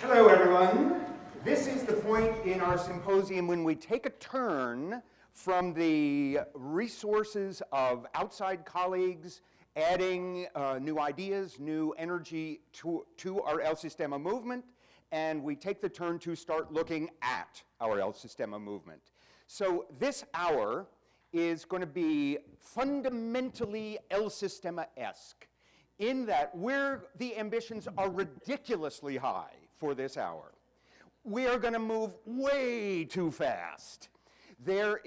Hello, everyone. This is the point in our symposium when we take a turn from the resources of outside colleagues, adding new ideas, new energy to our El Sistema movement, and we take the turn to start looking at our El Sistema movement. So this hour is going to be fundamentally El Sistema-esque, in that the ambitions are ridiculously high for this hour. We are going to move way too fast. The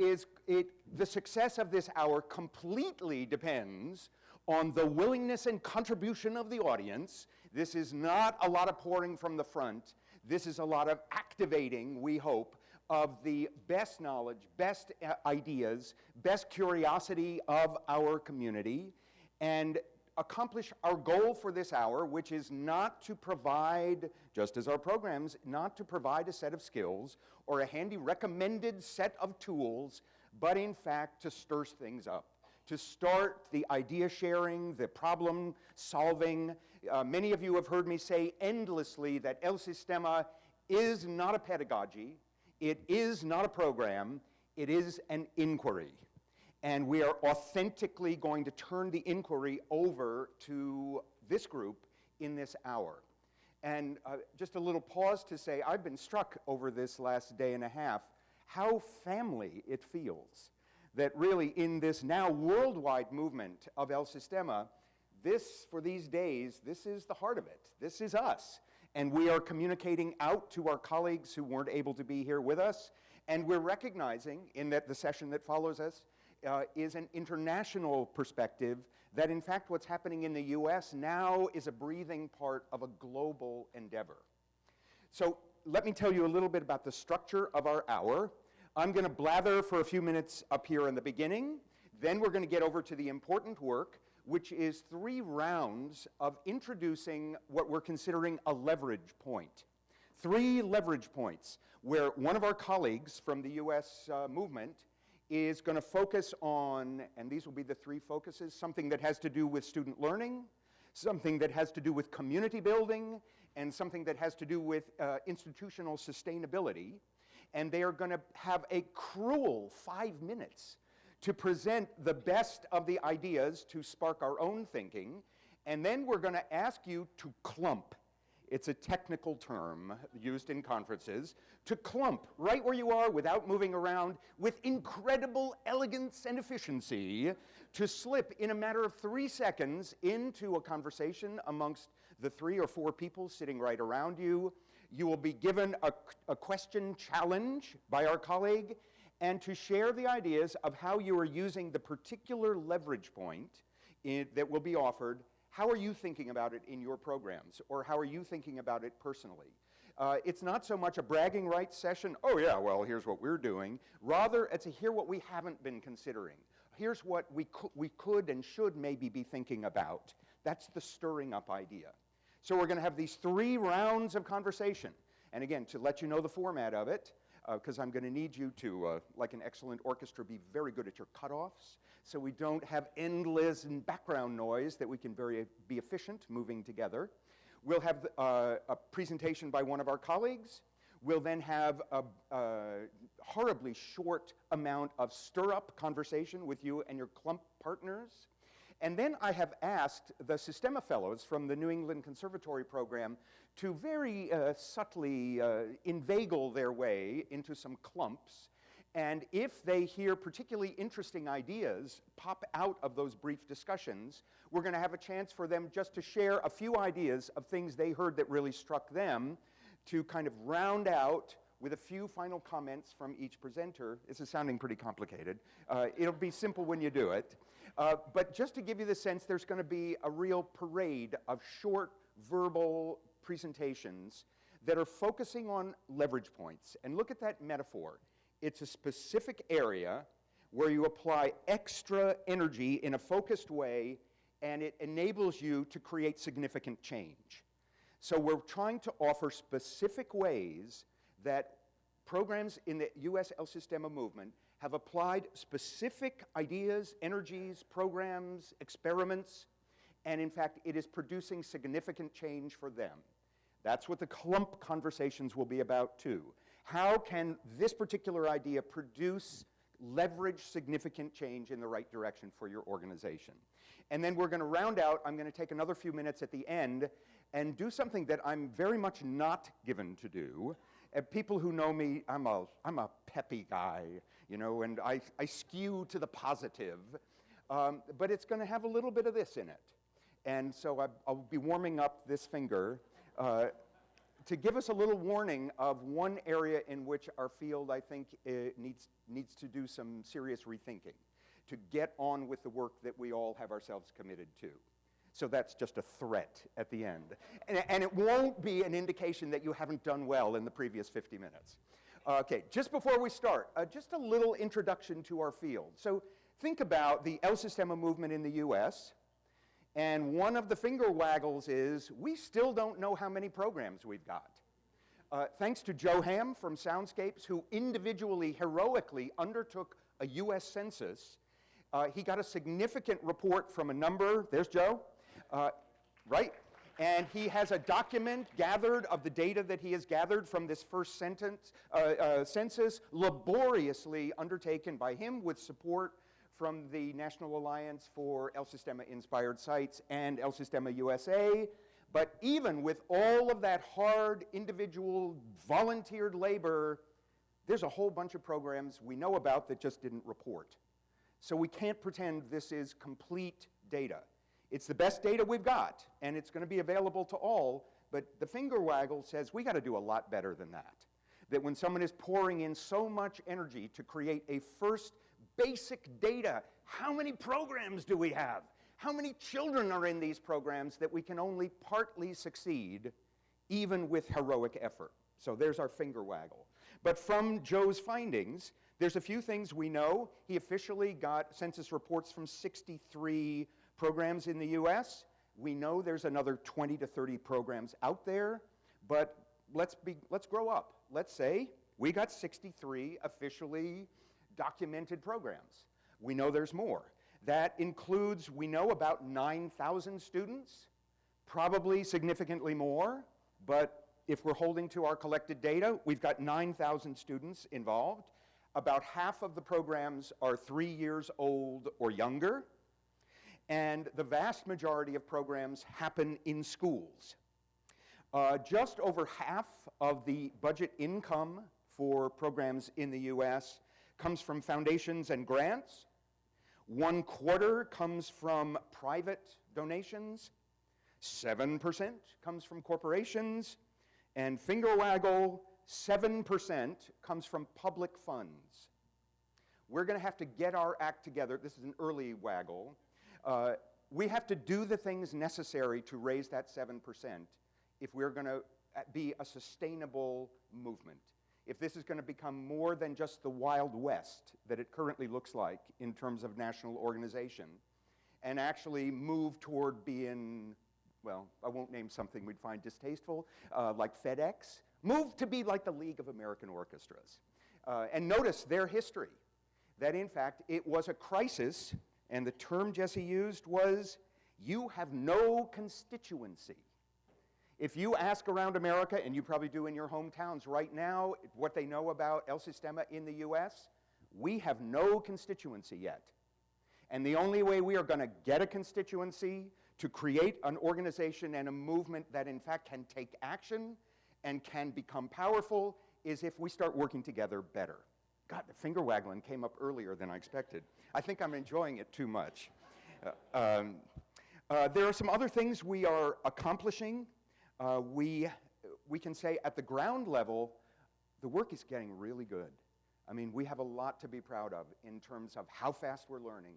success of this hour completely depends on the willingness and contribution of the audience. This is not a lot of pouring from the front. This is a lot of activating, we hope, of the best knowledge, best ideas, best curiosity of our community, and accomplish our goal for this hour, which is not to provide, just as our programs, not to provide a set of skills or a handy recommended set of tools, but in fact to stir things up, to start the idea sharing, the problem solving. Many of you have heard me say endlessly that El Sistema is not a pedagogy, it is not a program, it is an inquiry. And we are authentically going to turn the inquiry over to this group in this hour. And just a little pause to say, I've been struck over this last day and a half how family it feels. That really in this now worldwide movement of El Sistema, for these days, this is the heart of it. This is us. And we are communicating out to our colleagues who weren't able to be here with us. And we're recognizing in that the session that follows us is an international perspective that in fact what's happening in the US now is a breathing part of a global endeavor. So let me tell you a little bit about the structure of our hour. I'm going to blather for a few minutes up here in the beginning. Then we're going to get over to the important work, which is 3 rounds of introducing what we're considering a leverage point. 3 leverage points where one of our colleagues from the US movement is going to focus on, and these will be the 3 focuses, something that has to do with student learning, something that has to do with community building, and something that has to do with institutional sustainability. And they are going to have a cruel 5 minutes to present the best of the ideas to spark our own thinking. And then we're going to ask you to clump. It's a technical term used in conferences, to clump right where you are without moving around with incredible elegance and efficiency, to slip in a matter of 3 seconds into a conversation amongst the 3 or 4 people sitting right around you. You will be given a question challenge by our colleague, and to share the ideas of how you are using the particular leverage point that will be offered. How are you thinking about it in your programs, or how are you thinking about it personally? It's not so much a bragging rights session, oh yeah, well, here's what we're doing. Rather, it's a hear what we haven't been considering. Here's what we could and should maybe be thinking about. That's the stirring up idea. So we're going to have these 3 rounds of conversation. And again, to let you know the format of it, because I'm going to need you to, like an excellent orchestra, be very good at your cutoffs, so we don't have endless and background noise, that we can be efficient moving together. We'll have a presentation by one of our colleagues. We'll then have a horribly short amount of stir-up conversation with you and your clump partners. And then I have asked the Sistema Fellows from the New England Conservatory program to very subtly inveigle their way into some clumps. And if they hear particularly interesting ideas pop out of those brief discussions, we're going to have a chance for them just to share a few ideas of things they heard that really struck them, to kind of round out with a few final comments from each presenter. This is sounding pretty complicated. It'll be simple when you do it. But just to give you the sense, there's going to be a real parade of short verbal presentations that are focusing on leverage points. And look at that metaphor. It's a specific area where you apply extra energy in a focused way, and it enables you to create significant change. So we're trying to offer specific ways that programs in the US El Sistema movement have applied specific ideas, energies, programs, experiments, and in fact, it is producing significant change for them. That's what the clump conversations will be about too. How can this particular idea leverage significant change in the right direction for your organization? And then we're going to round out, I'm going to take another few minutes at the end and do something that I'm very much not given to do. People who know me, I'm a peppy guy, you know, and I skew to the positive, but it's going to have a little bit of this in it. And so I'll be warming up this finger to give us a little warning of one area in which our field, I think, needs to do some serious rethinking to get on with the work that we all have ourselves committed to. So that's just a threat at the end. And it won't be an indication that you haven't done well in the previous 50 minutes. Okay, just before we start, just a little introduction to our field. So think about the El Sistema movement in the US, and one of the finger waggles is we still don't know how many programs we've got. Thanks to Joe Ham from Soundscapes, who individually, heroically undertook a US census, he got a significant report from a number, there's Joe, right? And he has a document gathered of the data that he has gathered from this first census, laboriously undertaken by him with support from the National Alliance for El Sistema-Inspired Sites and El Sistema USA. But even with all of that hard, individual, volunteered labor, there's a whole bunch of programs we know about that just didn't report. So we can't pretend this is complete data. It's the best data we've got, and it's going to be available to all, but the finger waggle says we got to do a lot better than that. That when someone is pouring in so much energy to create a first basic data, how many programs do we have? How many children are in these programs that we can only partly succeed, even with heroic effort? So there's our finger waggle. But from Joe's findings, there's a few things we know. He officially got census reports from 63 programs in the US. We know there's another 20 to 30 programs out there, but let's grow up. Let's say we got 63 officially documented programs. We know there's more. That includes, we know about 9,000 students, probably significantly more, but if we're holding to our collected data, we've got 9,000 students involved. About half of the programs are 3 years old or younger, and the vast majority of programs happen in schools. Just over half of the budget income for programs in the US comes from foundations and grants. 1/4 comes from private donations. 7% comes from corporations. And finger waggle, 7% comes from public funds. We're going to have to get our act together. This is an early waggle. We have to do the things necessary to raise that 7% if we're going to be a sustainable movement. If this is going to become more than just the Wild West that it currently looks like in terms of national organization, and actually move toward being, well, I won't name something we'd find distasteful, like FedEx, move to be like the League of American Orchestras. And notice their history, that in fact it was a crisis, and the term Jesse used was, you have no constituency. If you ask around America, and you probably do in your hometowns right now, what they know about El Sistema in the US, we have no constituency yet. And the only way we are going to get a constituency to create an organization and a movement that in fact can take action and can become powerful is if we start working together better. God, the finger waggling came up earlier than I expected. I think I'm enjoying it too much. There are some other things we are accomplishing. We can say at the ground level, the work is getting really good. I mean, we have a lot to be proud of in terms of how fast we're learning,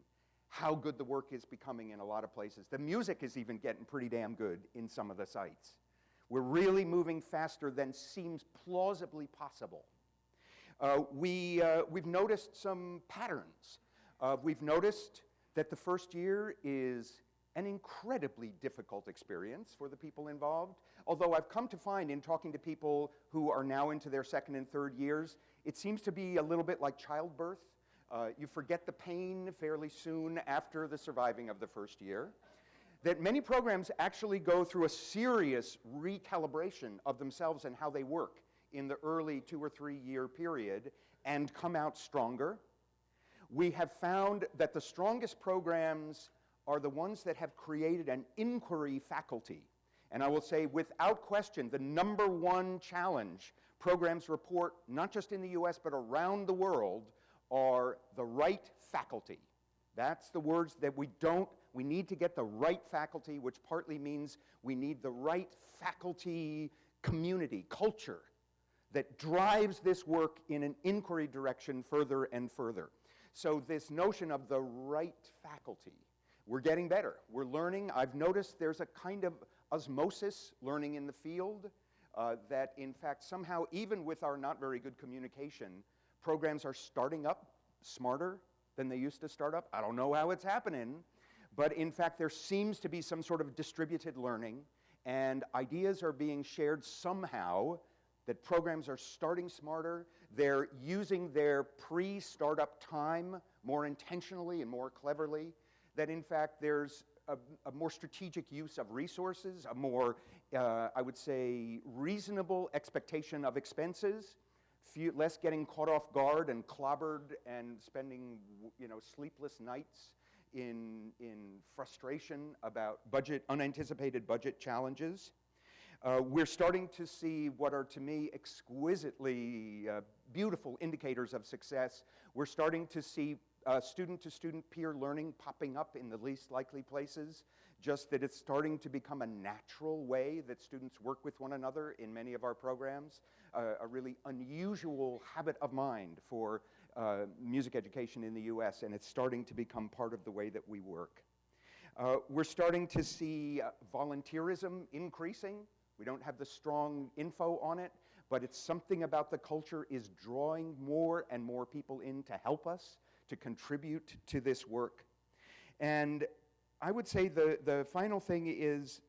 how good the work is becoming in a lot of places. The music is even getting pretty damn good in some of the sites. We're really moving faster than seems plausibly possible. We've noticed some patterns. We've noticed that the first year is an incredibly difficult experience for the people involved. Although I've come to find in talking to people who are now into their second and third years, it seems to be a little bit like childbirth. You forget the pain fairly soon after the surviving of the first year. that many programs actually go through a serious recalibration of themselves and how they work in the early 2 or 3 year period and come out stronger. We have found that the strongest programs are the ones that have created an inquiry faculty. And I will say, without question, the #1 challenge programs report, not just in the US, but around the world, are the right faculty. That's the words that we need to get the right faculty, which partly means we need the right faculty community, culture, that drives this work in an inquiry direction further and further. So this notion of the right faculty, we're getting better. We're learning. I've noticed there's a kind of osmosis learning in the field that, in fact, somehow, even with our not very good communication, programs are starting up smarter than they used to start up. I don't know how it's happening, but in fact, there seems to be some sort of distributed learning, and ideas are being shared somehow, that programs are starting smarter. They're using their pre-startup time more intentionally and more cleverly, that in fact, there's a more strategic use of resources, a more, I would say, reasonable expectation of expenses, less getting caught off guard and clobbered and spending, sleepless nights in frustration about unanticipated budget challenges. We're starting to see what are, to me, exquisitely beautiful indicators of success. We're starting to see student-to-student peer learning popping up in the least likely places, just that it's starting to become a natural way that students work with one another in many of our programs, a really unusual habit of mind for music education in the US, and it's starting to become part of the way that we work. We're starting to see volunteerism increasing. We don't have the strong info on it, but it's something about the culture is drawing more and more people in to help us, to contribute to this work. And I would say the final thing is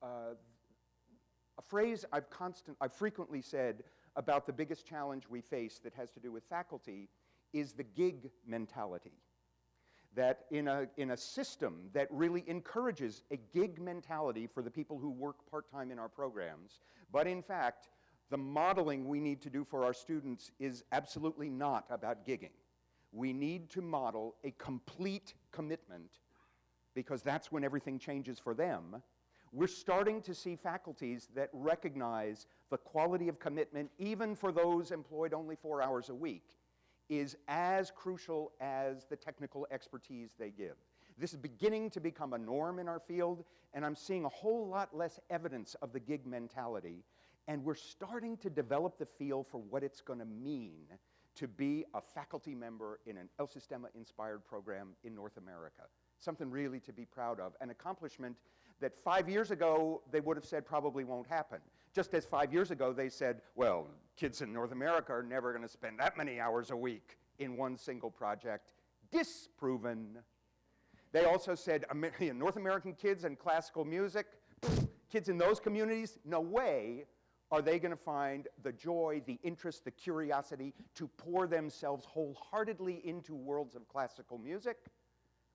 a phrase I've frequently said about the biggest challenge we face that has to do with faculty is the gig mentality. That in a system that really encourages a gig mentality for the people who work part-time in our programs, but in fact, the modeling we need to do for our students is absolutely not about gigging. We need to model a complete commitment, because that's when everything changes for them. We're starting to see faculties that recognize the quality of commitment, even for those employed only 4 hours a week, is as crucial as the technical expertise they give. This is beginning to become a norm in our field, and I'm seeing a whole lot less evidence of the gig mentality, and we're starting to develop the feel for what it's going to mean to be a faculty member in an El Sistema-inspired program in North America. Something really to be proud of, an accomplishment that 5 years ago they would have said probably won't happen. Just as 5 years ago they said, well, kids in North America are never going to spend that many hours a week in one single project. Disproven. They also said, North American kids and classical music, kids in those communities, no way are they going to find the joy, the interest, the curiosity to pour themselves wholeheartedly into worlds of classical music.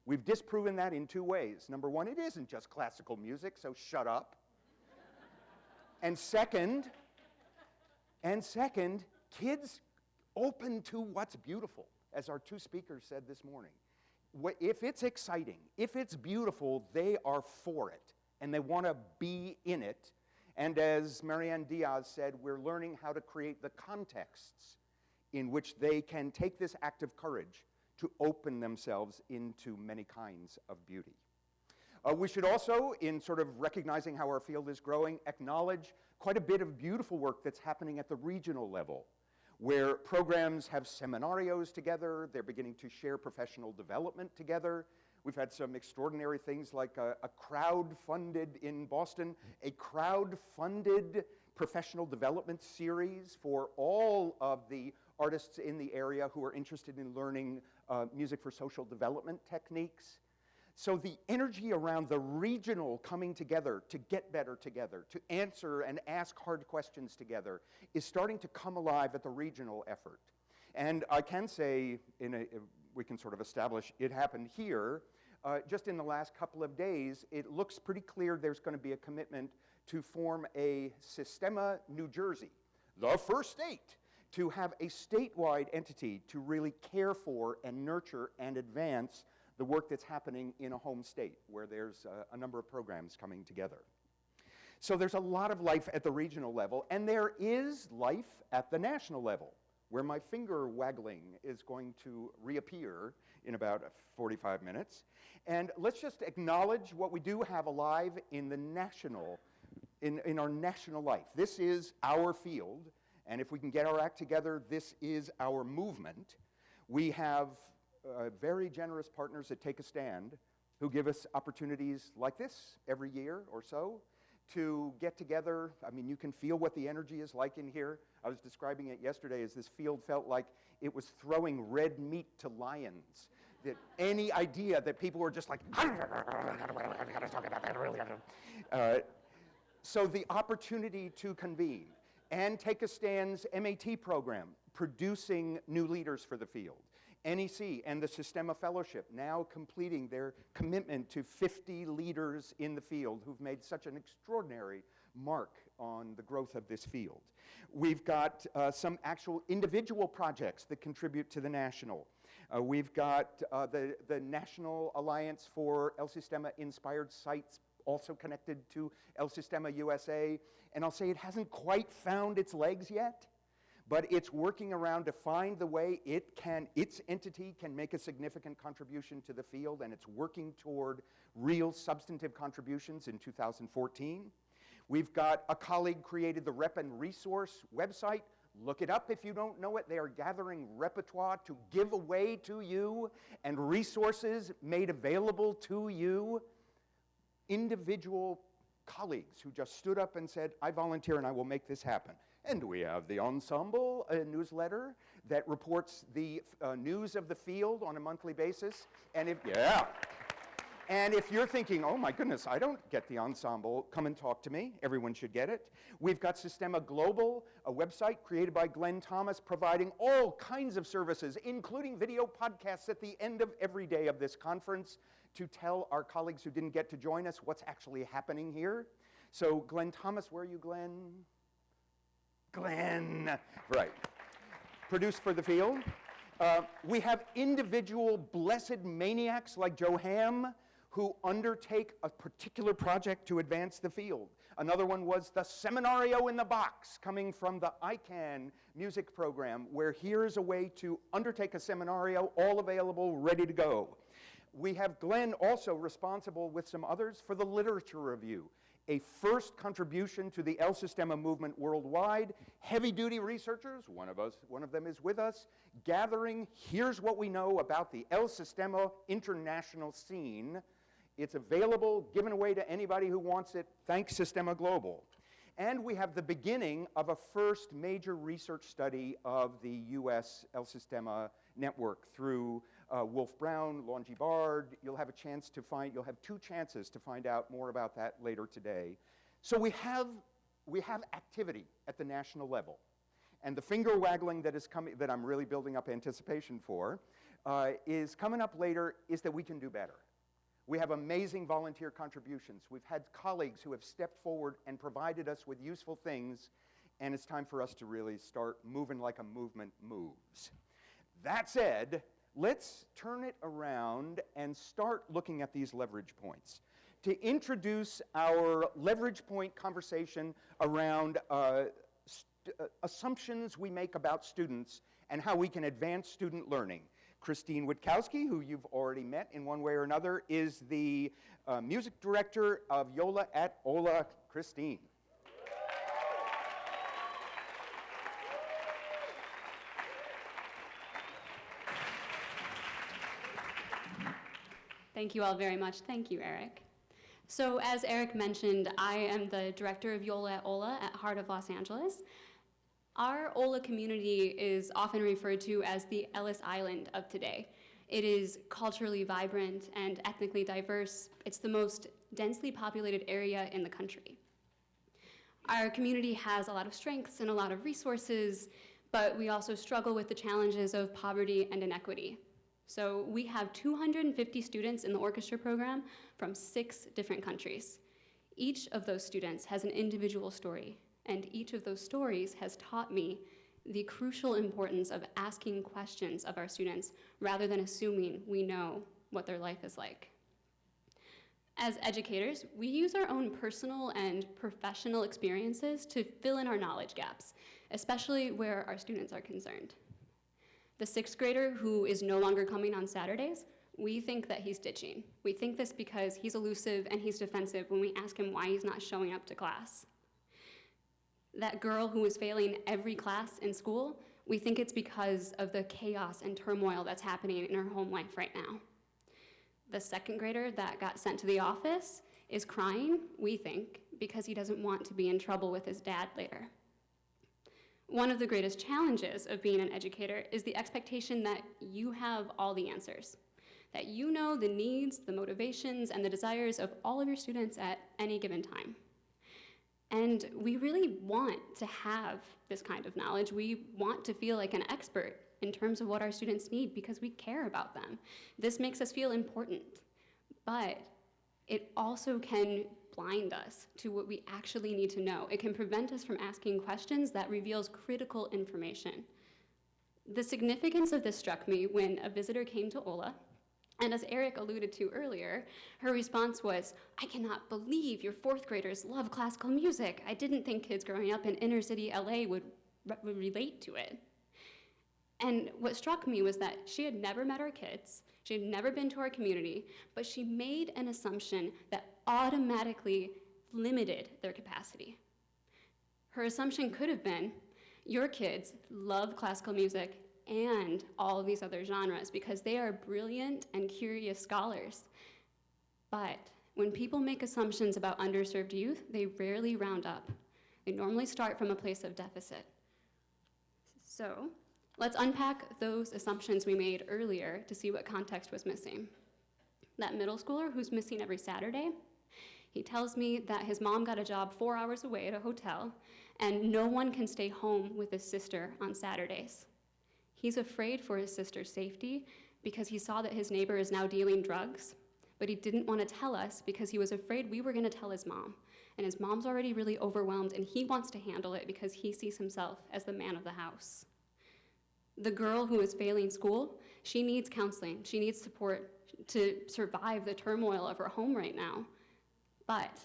We've disproven that in 2 ways. Number one, it isn't just classical music, so shut up. And second, kids open to what's beautiful, as our 2 speakers said this morning. If it's exciting, if it's beautiful, they are for it, and they want to be in it. And as Marianne Diaz said, we're learning how to create the contexts in which they can take this act of courage to open themselves into many kinds of beauty. We should also, in sort of recognizing how our field is growing, acknowledge quite a bit of beautiful work that's happening at the regional level, where programs have seminarios together, they're beginning to share professional development together. We've had some extraordinary things like a crowd-funded, in Boston, a crowd-funded professional development series for all of the artists in the area who are interested in learning music for social development techniques. So the energy around the regional coming together to get better together, to answer and ask hard questions together, is starting to come alive at the regional effort. And I can say, we can sort of establish it happened here. just in the last couple of days, it looks pretty clear there's going to be a commitment to form a Sistema, New Jersey, the first state, to have a statewide entity to really care for and nurture and advance the work that's happening in a home state where there's a number of programs coming together. So there's a lot of life at the regional level, and there is life at the national level, where my finger waggling is going to reappear in about 45 minutes. And let's just acknowledge what we do have alive in the national, in our national life. This is our field, and if we can get our act together, this is our movement. We have very generous partners that take a stand, who give us opportunities like this every year or so to get together. I mean, you can feel what the energy is like in here. I was describing it yesterday as this field felt like it was throwing red meat to lions. That any idea that people were just like, so the opportunity to convene and Take a Stand's MAT program, producing new leaders for the field. NEC and the Sistema Fellowship now completing their commitment to 50 leaders in the field who've made such an extraordinary mark on the growth of this field. We've got some actual individual projects that contribute to the national. We've got the National Alliance for El Sistema Inspired Sites, also connected to El Sistema USA. And I'll say it hasn't quite found its legs yet, but it's working around to find the way its entity can make a significant contribution to the field, and it's working toward real substantive contributions in 2014. We've got a colleague created the Rep and Resource website. Look it up if you don't know it. They are gathering repertoire to give away to you and resources made available to you. Individual colleagues who just stood up and said, I volunteer and I will make this happen. And we have the Ensemble newsletter that reports the news of the field on a monthly basis. And if you're thinking, oh my goodness, I don't get the Ensemble, come and talk to me. Everyone should get it. We've got Sistema Global, a website created by Glenn Thomas, providing all kinds of services, including video podcasts at the end of every day of this conference to tell our colleagues who didn't get to join us what's actually happening here. So Glenn Thomas, where are you, Glenn? Glenn, right. Produced for the field. We have individual blessed maniacs like Joe Ham who undertake a particular project to advance the field. Another one was the Seminario in the Box, coming from the ICANN music program, where here's a way to undertake a seminario, all available, ready to go. We have Glenn also responsible with some others for the literature review, a first contribution to the El Sistema movement worldwide. Heavy-duty researchers, one of them is with us, gathering, here's what we know about the El Sistema international scene. It's available, given away to anybody who wants it, thanks Sistema Global. And we have the beginning of a first major research study of the US El Sistema network through Wolf Brown, Longy Bard. You'll have two chances to find out more about that later today. So we have activity at the national level. And the finger waggling that is coming, that I'm really building up anticipation for, is coming up later, is that we can do better. We have amazing volunteer contributions. We've had colleagues who have stepped forward and provided us with useful things, and it's time for us to really start moving like a movement moves. That said, let's turn it around and start looking at these leverage points. To introduce our leverage point conversation around assumptions we make about students and how we can advance student learning. Christine Witkowski, who you've already met in one way or another, is the music director of YOLA at HOLA. Christine. Thank you all very much. Thank you, Eric. So as Eric mentioned, I am the director of YOLA at HOLA at Heart of Los Angeles. Our HOLA community is often referred to as the Ellis Island of today. It is culturally vibrant and ethnically diverse. It's the most densely populated area in the country. Our community has a lot of strengths and a lot of resources, but we also struggle with the challenges of poverty and inequity. So we have 250 students in the orchestra program from 6 different countries. Each of those students has an individual story, and each of those stories has taught me the crucial importance of asking questions of our students rather than assuming we know what their life is like. As educators, we use our own personal and professional experiences to fill in our knowledge gaps, especially where our students are concerned. The 6th grader who is no longer coming on Saturdays, we think that he's ditching. We think this because he's elusive and he's defensive when we ask him why he's not showing up to class. That girl who is failing every class in school, we think it's because of the chaos and turmoil that's happening in her home life right now. The 2nd grader that got sent to the office is crying, we think, because he doesn't want to be in trouble with his dad later. One of the greatest challenges of being an educator is the expectation that you have all the answers, that you know the needs, the motivations, and the desires of all of your students at any given time. And we really want to have this kind of knowledge. We want to feel like an expert in terms of what our students need because we care about them. This makes us feel important, but it also can blind us to what we actually need to know. It can prevent us from asking questions that reveals critical information. The significance of this struck me when a visitor came to OLA, and as Eric alluded to earlier, her response was, "I cannot believe your 4th graders love classical music. I didn't think kids growing up in inner city LA would relate to it." And what struck me was that she had never met our kids, she had never been to our community, but she made an assumption that automatically limited their capacity. Her assumption could have been, your kids love classical music and all of these other genres because they are brilliant and curious scholars. But when people make assumptions about underserved youth, they rarely round up. They normally start from a place of deficit. So let's unpack those assumptions we made earlier to see what context was missing. That middle schooler who's missing every Saturday, he tells me that his mom got a job 4 hours away at a hotel and no one can stay home with his sister on Saturdays. He's afraid for his sister's safety because he saw that his neighbor is now dealing drugs, but he didn't want to tell us because he was afraid we were going to tell his mom. And his mom's already really overwhelmed and he wants to handle it because he sees himself as the man of the house. The girl who is failing school, she needs counseling. She needs support to survive the turmoil of her home right now. But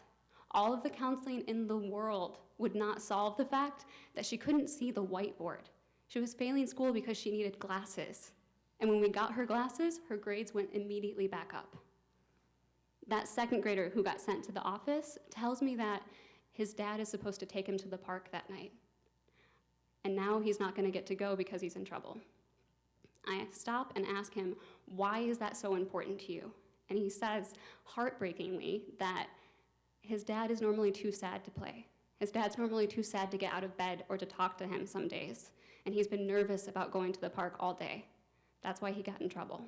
all of the counseling in the world would not solve the fact that she couldn't see the whiteboard. She was failing school because she needed glasses. And when we got her glasses, her grades went immediately back up. That 2nd grader who got sent to the office tells me that his dad is supposed to take him to the park that night. And now he's not going to get to go because he's in trouble. I stop and ask him, why is that so important to you? And he says, heartbreakingly, that his dad is normally too sad to play. His dad's normally too sad to get out of bed or to talk to him some days. And he's been nervous about going to the park all day. That's why he got in trouble.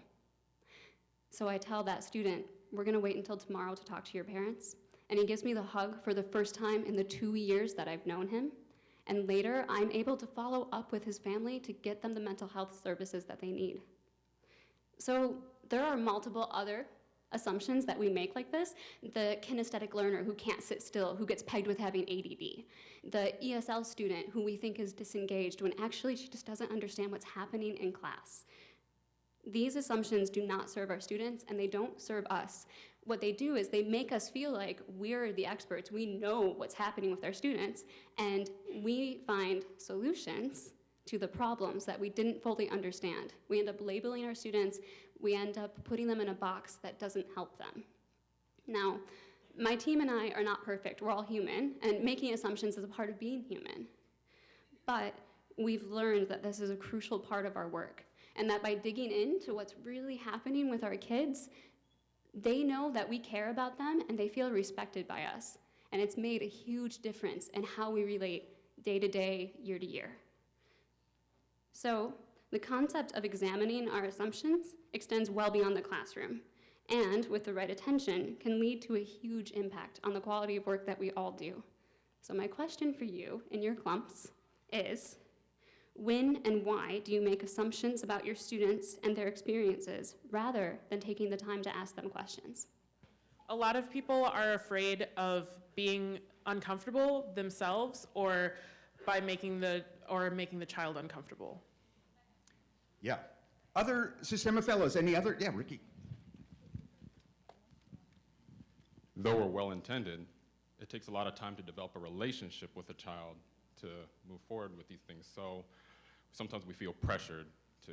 So I tell that student, we're going to wait until tomorrow to talk to your parents. And he gives me the hug for the first time in the 2 years that I've known him. And later, I'm able to follow up with his family to get them the mental health services that they need. So there are multiple other assumptions that we make like this. The kinesthetic learner who can't sit still, who gets pegged with having ADD. The ESL student who we think is disengaged when actually she just doesn't understand what's happening in class. These assumptions do not serve our students and they don't serve us. What they do is they make us feel like we're the experts. We know what's happening with our students and we find solutions to the problems that we didn't fully understand. We end up labeling our students. We end up putting them in a box that doesn't help them. Now, my team and I are not perfect. We're all human, and making assumptions is a part of being human. But we've learned that this is a crucial part of our work, and that by digging into what's really happening with our kids, they know that we care about them and they feel respected by us. And it's made a huge difference in how we relate day to day, year to year. So the concept of examining our assumptions extends well beyond the classroom, and with the right attention, can lead to a huge impact on the quality of work that we all do. So my question for you in your clumps is, When and why do you make assumptions about your students and their experiences rather than taking the time to ask them questions? A lot of people are afraid of being uncomfortable themselves or by making the child uncomfortable. Yeah. Other Sistema fellows, any other? Yeah, Ricky. Though we're well-intended, it takes a lot of time to develop a relationship with a child to move forward with these things. So sometimes we feel pressured to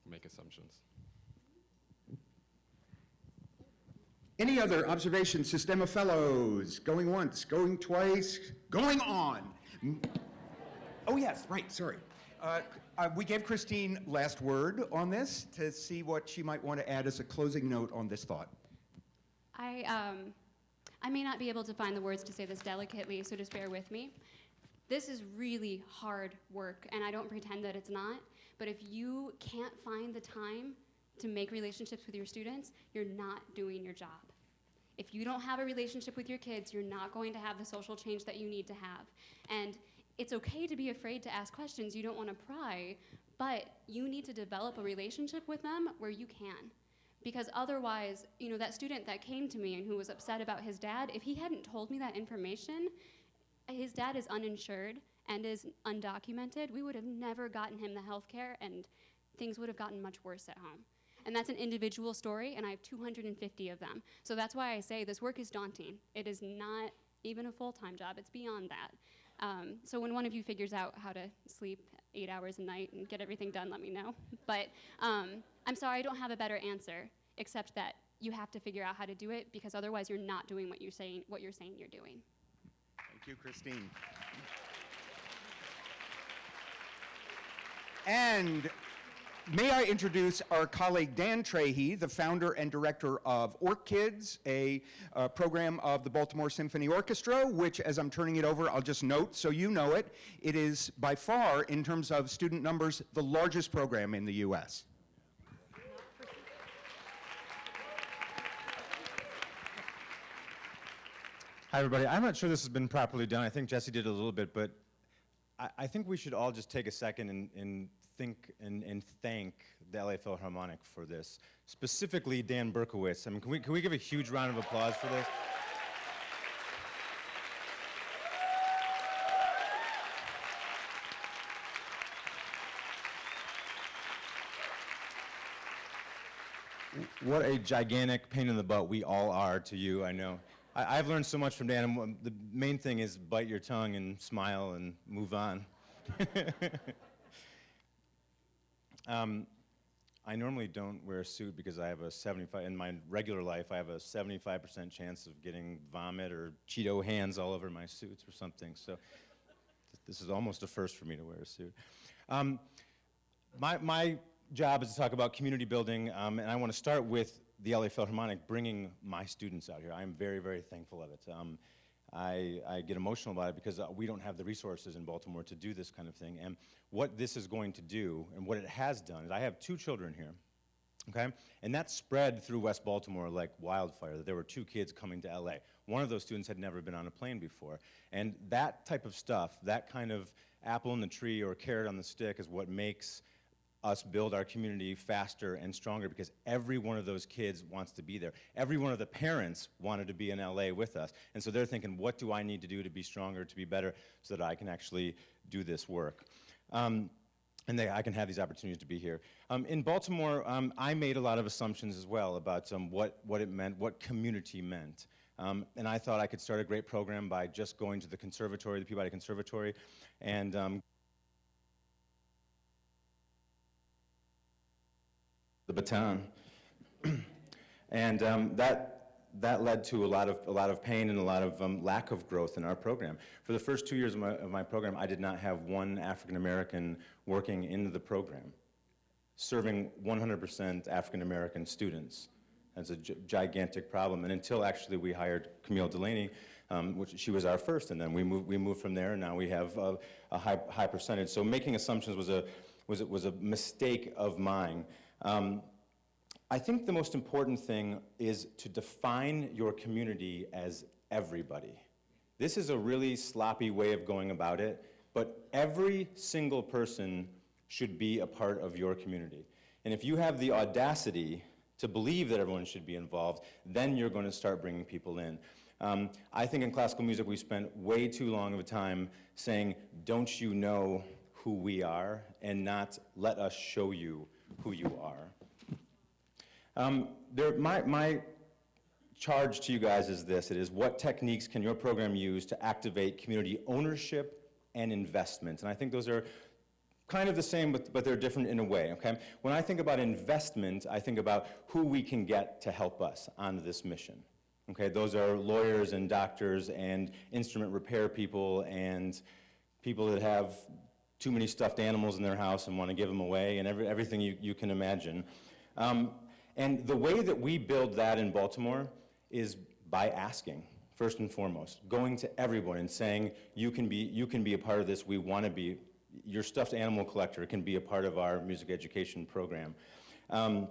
make assumptions. Any other observations, Sistema fellows? Going once, going twice, going on. Oh yes, right, sorry. We gave Christine last word on this to see what she might want to add as a closing note on this thought. I may not be able to find the words to say this delicately, so just bear with me. This is really hard work, and I don't pretend that it's not, but if you can't find the time to make relationships with your students, you're not doing your job. If you don't have a relationship with your kids, you're not going to have the social change that you need to have. And it's okay to be afraid to ask questions. You don't want to pry, but you need to develop a relationship with them where you can. Because otherwise, you know, that student that came to me and who was upset about his dad, if he hadn't told me that information, his dad is uninsured and is undocumented, we would have never gotten him the health care and things would have gotten much worse at home. And that's an individual story, and I have 250 of them. So that's why I say this work is daunting. It is not even a full-time job, it's beyond that. So when one of you figures out how to sleep 8 hours a night and get everything done, let me know. But I'm sorry, I don't have a better answer, except that you have to figure out how to do it, because otherwise you're not doing what you're saying you're doing. Thank you, Christine. And may I introduce our colleague Dan Trahey, the founder and director of OrchKids, a program of the Baltimore Symphony Orchestra, which, as I'm turning it over, I'll just note so you know it, it is by far, in terms of student numbers, the largest program in the U.S. Hi, everybody. I'm not sure this has been properly done. I think Jesse did a little bit, but I think we should all just take a second and think and thank the LA Philharmonic for this. Specifically, Dan Berkowitz. I mean, can we give a huge round of applause for this? What a gigantic pain in the butt we all are to you, I know. I've learned so much from Dan, and the main thing is bite your tongue and smile and move on. I normally don't wear a suit because I have a 75, in my regular life, I have a 75% chance of getting vomit or Cheeto hands all over my suits or something, so this is almost a first for me to wear a suit. My job is to talk about community building, and I want to start with the LA Philharmonic bringing my students out here. I'm very, very thankful of it. I get emotional about it because we don't have the resources in Baltimore to do this kind of thing. And what this is going to do, and what it has done, is I have 2 children here, okay? And that spread through West Baltimore like wildfire. There were 2 kids coming to LA. One of those students had never been on a plane before. And that type of stuff, that kind of apple in the tree or carrot on the stick is what makes us build our community faster and stronger, because every one of those kids wants to be there. Every one of the parents wanted to be in LA with us. And so they're thinking, what do I need to do to be stronger, to be better, so that I can actually do this work? And I can have these opportunities to be here. In Baltimore, I made a lot of assumptions as well about what it meant, what community meant. And I thought I could start a great program by just going to the conservatory, the Peabody Conservatory, and the baton, and that led to a lot of pain and a lot of lack of growth in our program. For the first 2 years of my program, I did not have one African American working in the program, serving 100% African American students. That's a gigantic problem. And until actually we hired Camille Delaney, which she was our first, and then we moved from there, and now we have a high percentage. So making assumptions was a mistake of mine. I think the most important thing is to define your community as everybody. This is a really sloppy way of going about it, but every single person should be a part of your community. And if you have the audacity to believe that everyone should be involved, then you're going to start bringing people in. I think in classical music we spent way too long of a time saying, don't you know who we are, and not let us show you who you are. My charge to you guys is this. It is, what techniques can your program use to activate community ownership and investment? And I think those are kind of the same, but they're different in a way, okay? When I think about investment, I think about who we can get to help us on this mission. Okay, those are lawyers and doctors and instrument repair people and people that have too many stuffed animals in their house and want to give them away, and everything you can imagine. And the way that we build that in Baltimore is by asking, first and foremost, going to everyone and saying, you can be a part of this, we want to be, your stuffed animal collector can be a part of our music education program. And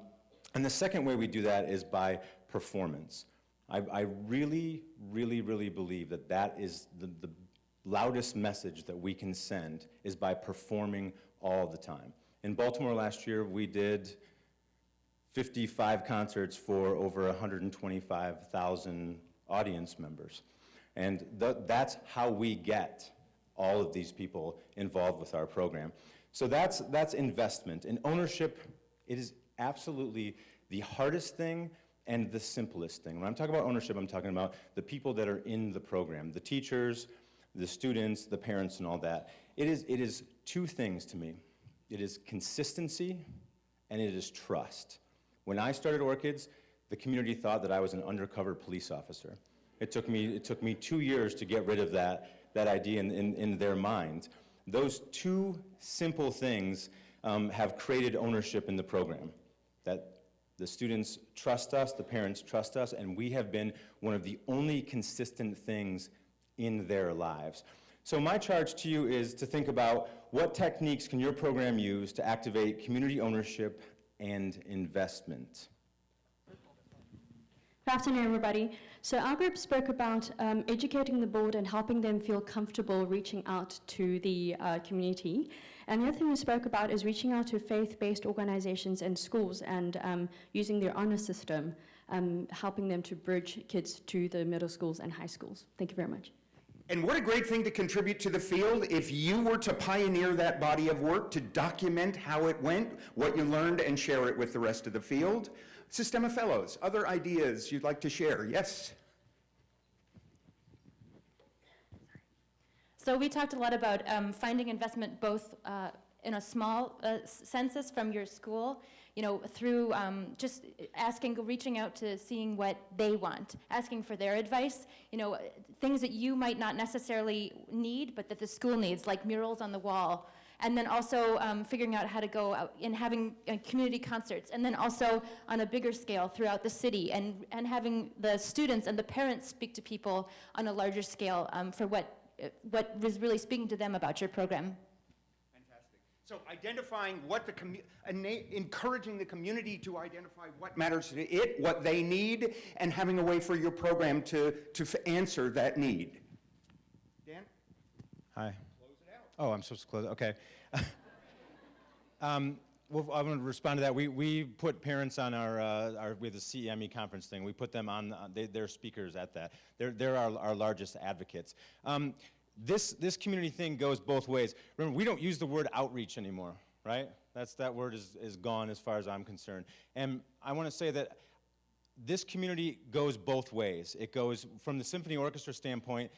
the second way we do that is by performance. I really, really, really believe that that is the loudest message that we can send, is by performing all the time. In Baltimore last year, we did 55 concerts for over 125,000 audience members. And that's how we get all of these people involved with our program. So that's investment. And ownership, it is absolutely the hardest thing and the simplest thing. When I'm talking about ownership, I'm talking about the people that are in the program, the teachers, the students, the parents, and all that. It is two things to me. It is consistency and it is trust. When I started OrchKids, the community thought that I was an undercover police officer. It took me 2 years to get rid of that idea in their mind. Those two simple things have created ownership in the program. That the students trust us, the parents trust us, and we have been one of the only consistent things in their lives. So my charge to you is to think about, what techniques can your program use to activate community ownership and investment? Good afternoon, everybody. So our group spoke about educating the board and helping them feel comfortable reaching out to the community. And the other thing we spoke about is reaching out to faith-based organizations and schools and using their honor system, helping them to bridge kids to the middle schools and high schools. Thank you very much. And what a great thing to contribute to the field if you were to pioneer that body of work, to document how it went, what you learned, and share it with the rest of the field. Sistema Fellows, other ideas you'd like to share? Yes? So we talked a lot about finding investment both in a small census from your school, through just reaching out to seeing what they want, asking for their advice, things that you might not necessarily need, but that the school needs, like murals on the wall. And then also figuring out how to go out and having community concerts, and then also on a bigger scale throughout the city, and having the students and the parents speak to people on a larger scale for what was really speaking to them about your program. Fantastic. So identifying what encouraging the community to identify what matters to it, what they need, and having a way for your program to answer that need. Dan? Hi. Oh, I'm supposed to close it? Okay. Well, I'm going to respond to that. We put parents on we have the CEME conference thing. We put them on, they're speakers at that. They're our largest advocates. This community thing goes both ways. Remember, we don't use the word outreach anymore, right? That word is gone as far as I'm concerned. And I want to say that this community goes both ways. It goes from the symphony orchestra standpoint.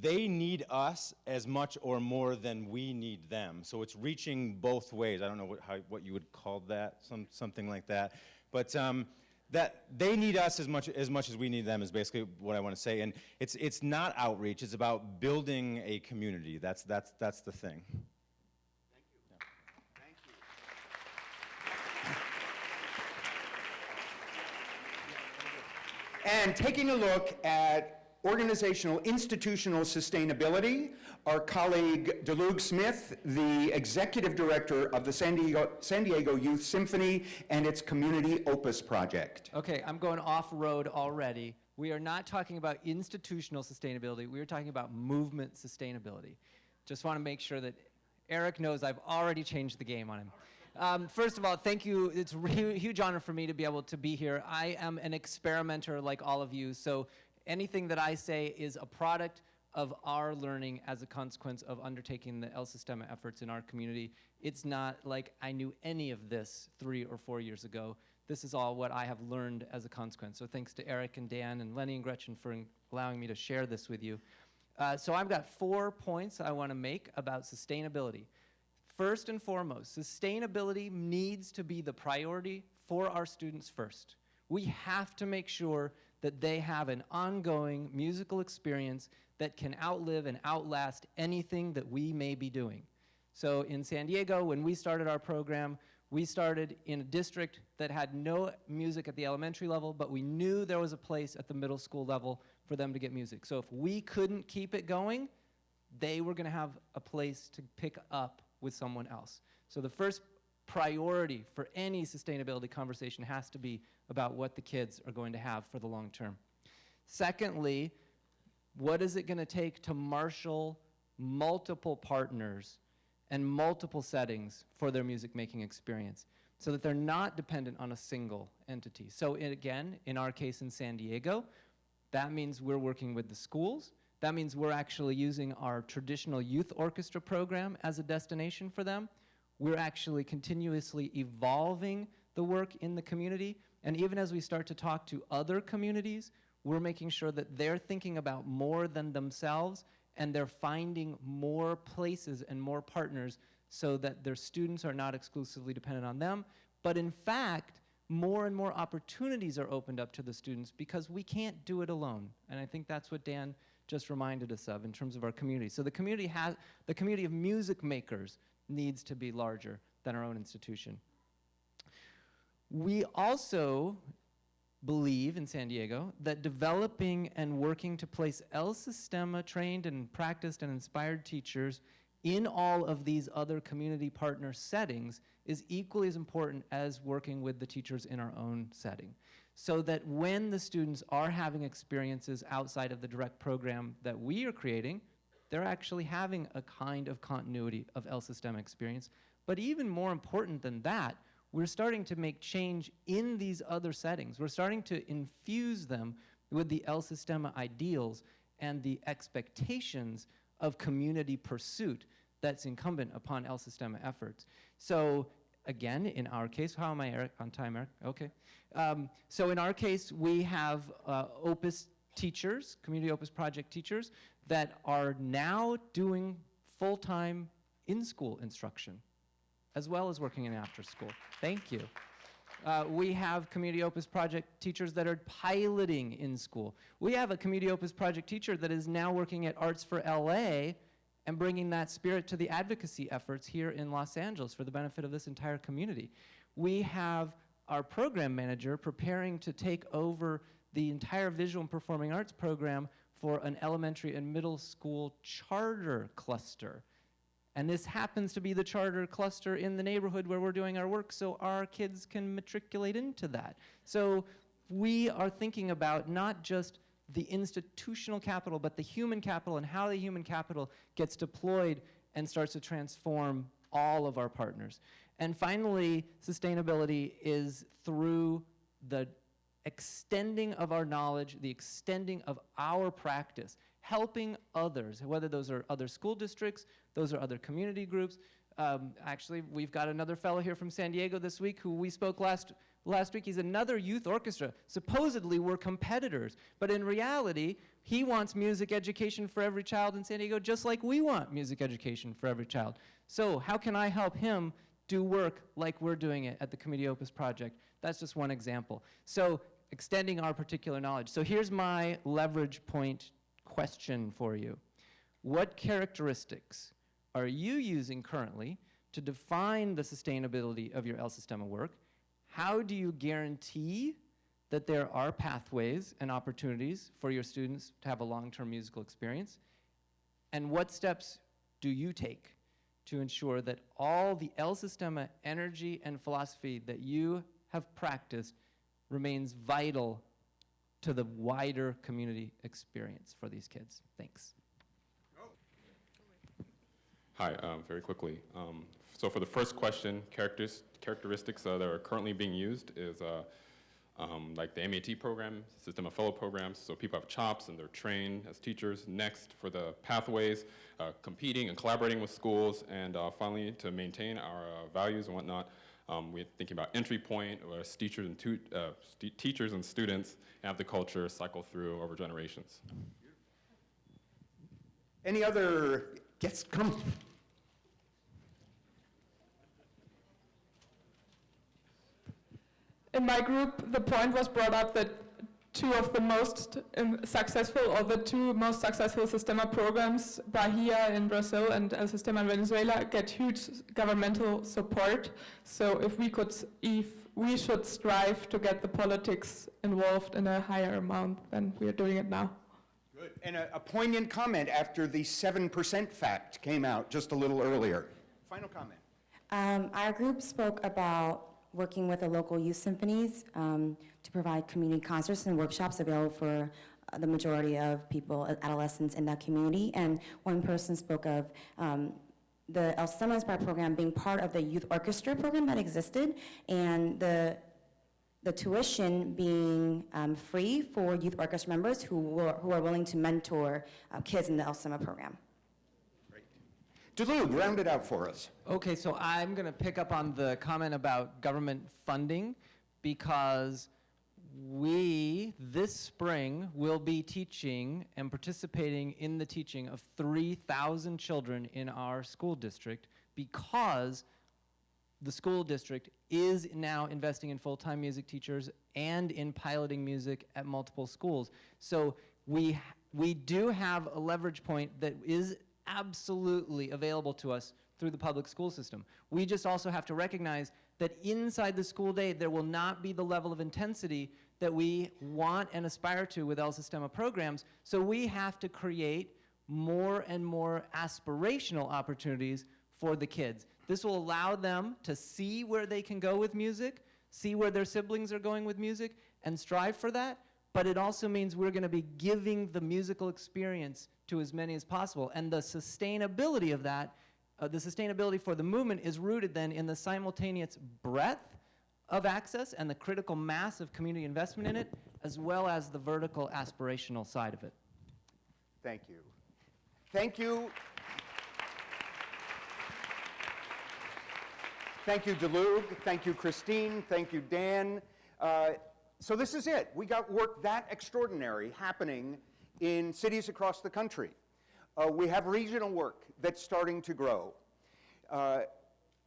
They need us as much or more than we need them. So it's reaching both ways. I don't know what you would call that, something like that. But that they need us as much as we need them is basically what I want to say. And it's not outreach. It's about building a community. That's the thing. Thank you. Yeah. Thank you. And taking a look at organizational, institutional sustainability, our colleague Dalouge Smith, the executive director of the San Diego Youth Symphony and its Community Opus Project. Okay, I'm going off-road already. We are not talking about institutional sustainability. We are talking about movement sustainability. Just want to make sure that Eric knows I've already changed the game on him. First of all, thank you. It's a huge honor for me to be able to be here. I am an experimenter like all of you, so anything that I say is a product of our learning as a consequence of undertaking the El Sistema efforts in our community. It's not like I knew any of this 3 or 4 years ago. This is all what I have learned as a consequence. So thanks to Eric and Dan and Lenny and Gretchen for allowing me to share this with you. So I've got 4 points I want to make about sustainability. First and foremost, sustainability needs to be the priority for our students first. We have to make sure that they have an ongoing musical experience that can outlive and outlast anything that we may be doing. So in San Diego, when we started our program, we started in a district that had no music at the elementary level, but we knew there was a place at the middle school level for them to get music. So if we couldn't keep it going, they were going to have a place to pick up with someone else. So the first priority for any sustainability conversation has to be about what the kids are going to have for the long term. Secondly, what is it going to take to marshal multiple partners and multiple settings for their music making experience so that they're not dependent on a single entity? So again, in our case in San Diego, that means we're working with the schools. That means we're actually using our traditional youth orchestra program as a destination for them. We're actually continuously evolving the work in the community. And even as we start to talk to other communities, we're making sure that they're thinking about more than themselves and they're finding more places and more partners so that their students are not exclusively dependent on them. But in fact, more and more opportunities are opened up to the students because we can't do it alone. And I think that's what Dan just reminded us of in terms of our community. So the community of music makers needs to be larger than our own institution. We also believe in San Diego that developing and working to place El Sistema trained and practiced and inspired teachers in all of these other community partner settings is equally as important as working with the teachers in our own setting. So that when the students are having experiences outside of the direct program that we are creating, they're actually having a kind of continuity of El Sistema experience. But even more important than that, we're starting to make change in these other settings. We're starting to infuse them with the El Sistema ideals and the expectations of community pursuit that's incumbent upon El Sistema efforts. So again, in our case, how am I, Eric? On time, Eric? Okay. So in our case, we have Opus teachers, community Opus project teachers, that are now doing full-time in-school instruction, as well as working in after school. Thank you. We have Community Opus project teachers that are piloting in school. We have a Community Opus project teacher that is now working at Arts for LA and bringing that spirit to the advocacy efforts here in Los Angeles for the benefit of this entire community. We have our program manager preparing to take over the entire visual and performing arts program for an elementary and middle school charter cluster. And this happens to be the charter cluster in the neighborhood where we're doing our work, so our kids can matriculate into that. So we are thinking about not just the institutional capital, but the human capital and how the human capital gets deployed and starts to transform all of our partners. And finally, sustainability is through the extending of our knowledge, the extending of our practice, helping others, whether those are other school districts, those are other community groups. Actually, we've got another fellow here from San Diego this week who we spoke last week. He's another youth orchestra. Supposedly, we're competitors, but in reality, he wants music education for every child in San Diego, just like we want music education for every child. So how can I help him do work like we're doing it at the Community Opus Project? That's just one example. So extending our particular knowledge. So here's my leverage point question for you. What characteristics are you using currently to define the sustainability of your El Sistema work? How do you guarantee that there are pathways and opportunities for your students to have a long-term musical experience? And what steps do you take to ensure that all the El Sistema energy and philosophy that you have practiced remains vital to the wider community experience for these kids? Thanks. Hi, very quickly. So for the first question, characteristics that are currently being used is like the MAT program, Sistema fellow programs, so people have chops and they're trained as teachers. Next, for the pathways, competing and collaborating with schools, and finally, to maintain our values and whatnot, we're thinking about entry point, where teachers and students have the culture cycle through over generations. Any other, yes, come. In my group, the point was brought up that two of the most successful, or the two most successful Sistema programs, Bahia in Brazil and El Sistema in Venezuela, get huge governmental support. So if we should strive to get the politics involved in a higher amount than we are doing it now. Good. And a poignant comment after the 7% fact came out just a little earlier. Final comment. Our group spoke about working with the local youth symphonies to provide community concerts and workshops available for the majority of people, adolescents in that community. And one person spoke of the El Sistema Inspire program being part of the youth orchestra program that existed, and the tuition being free for youth orchestra members who are willing to mentor kids in the El Sistema program. Dalouge, round it out for us. Okay, so I'm going to pick up on the comment about government funding, because we, this spring, will be teaching and participating in the teaching of 3,000 children in our school district, because the school district is now investing in full-time music teachers and in piloting music at multiple schools. So we do have a leverage point that is absolutely available to us through the public school system. We just also have to recognize that inside the school day, there will not be the level of intensity that we want and aspire to with El Sistema programs, so we have to create more and more aspirational opportunities for the kids. This will allow them to see where they can go with music, see where their siblings are going with music, and strive for that, but it also means we're going to be giving the musical experience to as many as possible. And the sustainability of that, the sustainability for the movement is rooted then in the simultaneous breadth of access and the critical mass of community investment in it, as well as the vertical aspirational side of it. Thank you. Thank you. Thank you, Dalouge. Thank you, Christine. Thank you, Dan. So this is it. We got work that extraordinary happening in cities across the country. We have regional work that's starting to grow.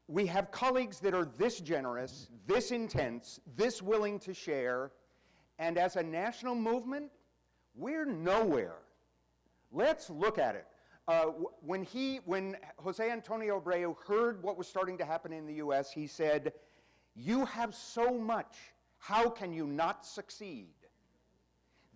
We have colleagues that are this generous, this intense, this willing to share, and as a national movement, we're nowhere. Let's look at it. When Jose Antonio Abreu heard what was starting to happen in the US, he said, "You have so much, how can you not succeed?"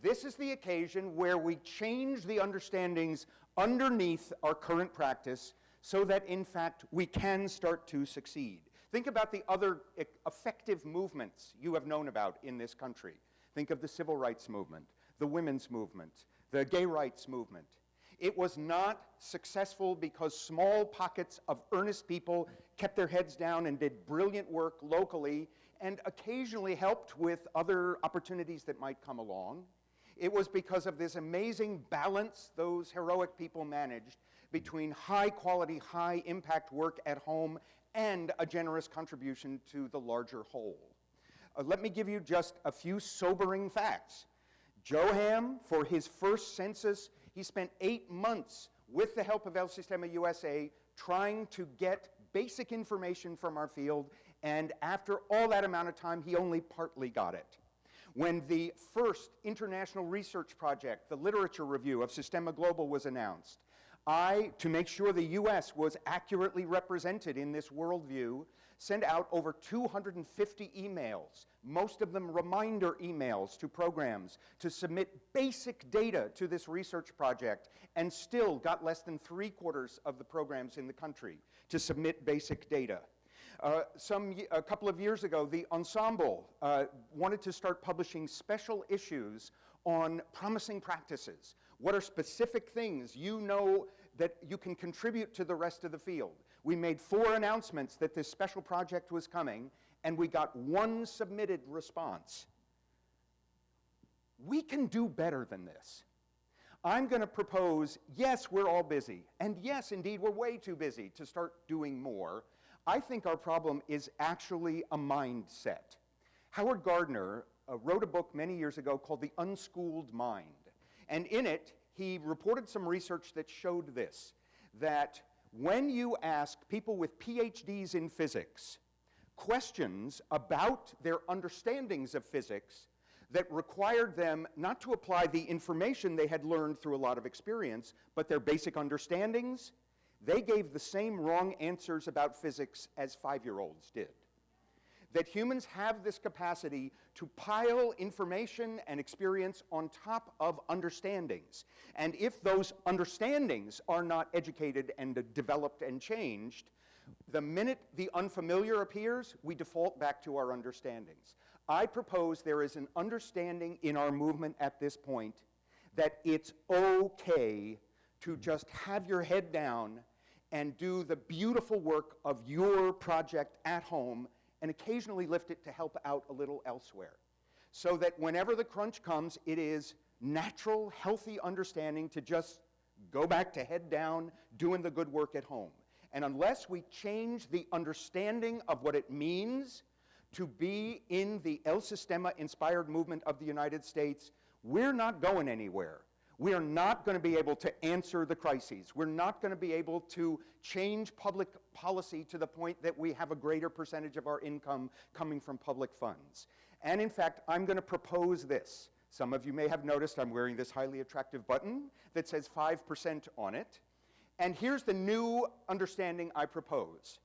This is the occasion where we change the understandings underneath our current practice so that, in fact, we can start to succeed. Think about the other effective movements you have known about in this country. Think of the civil rights movement, the women's movement, the gay rights movement. It was not successful because small pockets of earnest people kept their heads down and did brilliant work locally and occasionally helped with other opportunities that might come along. It was because of this amazing balance those heroic people managed between high quality, high impact work at home and a generous contribution to the larger whole. Let me give you just a few sobering facts. Johan, for his first census, he spent 8 months with the help of El Sistema USA trying to get basic information from our field, and after all that amount of time, he only partly got it. When the first international research project, the literature review of Sistema Global, was announced, to make sure the US was accurately represented in this worldview, sent out over 250 emails, most of them reminder emails to programs to submit basic data to this research project, and still got less than 3/4 of the programs in the country to submit basic data. A couple of years ago, the Ensemble wanted to start publishing special issues on promising practices. What are specific things you know that you can contribute to the rest of the field. We made 4 announcements that this special project was coming, and we got 1 submitted response. We can do better than this. I'm going to propose, yes, we're all busy, and yes, indeed, we're way too busy to start doing more. I think our problem is actually a mindset. Howard Gardner wrote a book many years ago called The Unschooled Mind, and in it, he reported some research that showed this, that when you ask people with PhDs in physics questions about their understandings of physics that required them not to apply the information they had learned through a lot of experience, but their basic understandings, they gave the same wrong answers about physics as 5-year-olds did. That humans have this capacity to pile information and experience on top of understandings. And if those understandings are not educated and developed and changed, the minute the unfamiliar appears, we default back to our understandings. I propose there is an understanding in our movement at this point that it's okay to just have your head down and do the beautiful work of your project at home and occasionally lift it to help out a little elsewhere. So that whenever the crunch comes, it is natural, healthy understanding to just go back to head down, doing the good work at home. And unless we change the understanding of what it means to be in the El Sistema-inspired movement of the United States, we're not going anywhere. We are not going to be able to answer the crises. We're not going to be able to change public policy to the point that we have a greater percentage of our income coming from public funds. And in fact, I'm going to propose this. Some of you may have noticed I'm wearing this highly attractive button that says 5% on it. And here's the new understanding I propose,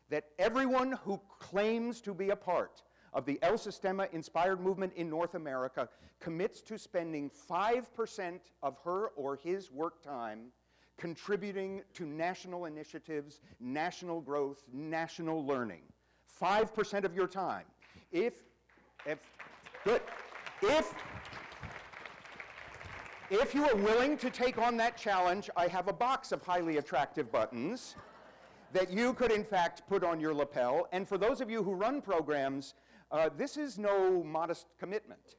that everyone who claims to be a part of the El Sistema-inspired movement in North America commits to spending 5% of her or his work time contributing to national initiatives, national growth, national learning. 5% of your time. Good. If you are willing to take on that challenge, I have a box of highly attractive buttons that you could, in fact, put on your lapel. And for those of you who run programs, this is no modest commitment.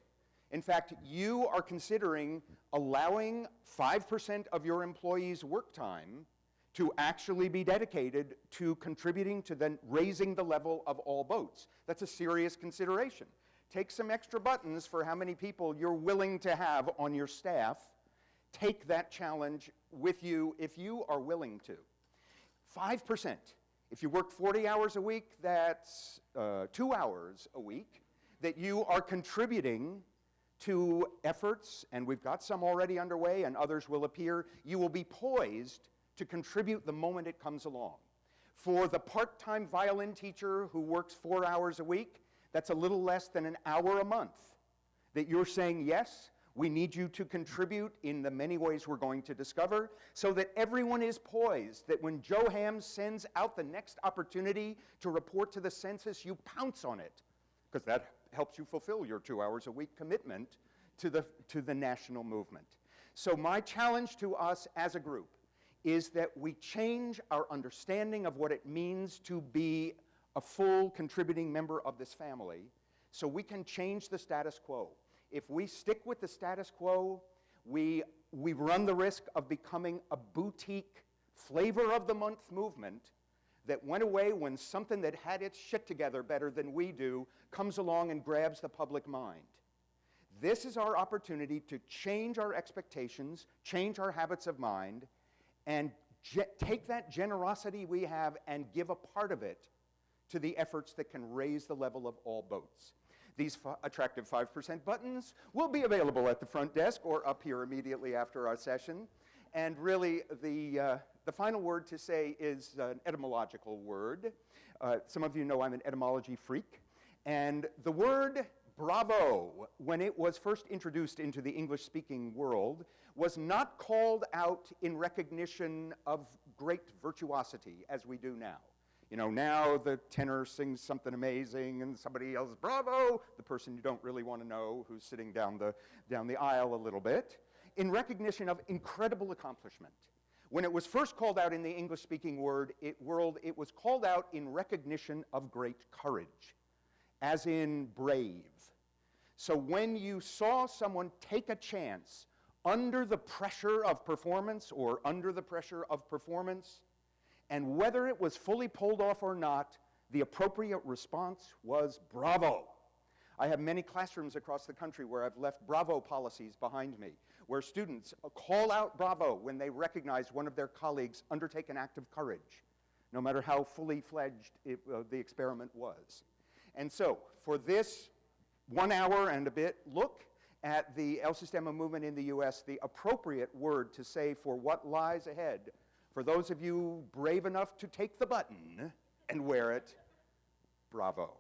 In fact, you are considering allowing 5% of your employees' work time to actually be dedicated to contributing to then raising the level of all boats. That's a serious consideration. Take some extra buttons for how many people you're willing to have on your staff. Take that challenge with you if you are willing to. 5%. If you work 40 hours a week, that's 2 hours a week that you are contributing to efforts, and we've got some already underway and others will appear. You will be poised to contribute the moment it comes along. For the part-time violin teacher who works 4 hours a week, that's a little less than an hour a month that you're saying, yes, we need you to contribute in the many ways we're going to discover, so that everyone is poised, that when Joe Ham sends out the next opportunity to report to the census, you pounce on it, because that helps you fulfill your 2 hours a week commitment to the national movement. So my challenge to us as a group is that we change our understanding of what it means to be a full contributing member of this family, so we can change the status quo. If we stick with the status quo, we run the risk of becoming a boutique flavor of the month movement that went away when something that had its shit together better than we do comes along and grabs the public mind. This is our opportunity to change our expectations, change our habits of mind, and take that generosity we have and give a part of it to the efforts that can raise the level of all boats. These attractive 5% buttons will be available at the front desk or up here immediately after our session. And really, the final word to say is an etymological word. Some of you know I'm an etymology freak. And the word bravo, when it was first introduced into the English-speaking world, was not called out in recognition of great virtuosity as we do now. You know, now the tenor sings something amazing and somebody yells, bravo, the person you don't really want to know who's sitting down the aisle a little bit, in recognition of incredible accomplishment. When it was first called out in the English-speaking world, it was called out in recognition of great courage, as in brave. So when you saw someone take a chance under the pressure of performance or under the pressure of performance, and whether it was fully pulled off or not, the appropriate response was bravo. I have many classrooms across the country where I've left bravo policies behind me, where students call out bravo when they recognize one of their colleagues undertake an act of courage, no matter how fully fledged the experiment was. And so, for this 1 hour and a bit look at the El Sistema movement in the US, the appropriate word to say for what lies ahead, for those of you brave enough to take the button and wear it, bravo.